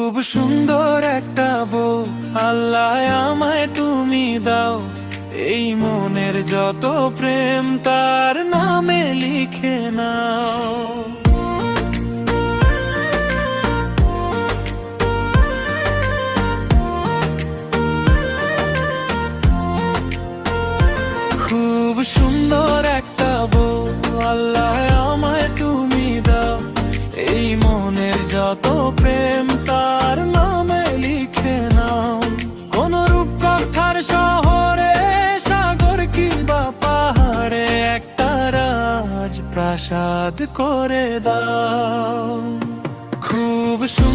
খুব সুন্দর একটা বউ আল্লাহ আমায় তুমি দাও, এই মনের যত প্রেম তার নামে লিখে নাও। খুব সুন্দর একটা বউ আল্লাহ আমায় তুমি দাও, এই মনের যত প্রেম তার নামে লিখে নাও। কোন রূপকথার শহরে সাগর কিংবা পাহাড়ে একটা রাজ প্রাসাদ করে দাও। খুব সুন্দর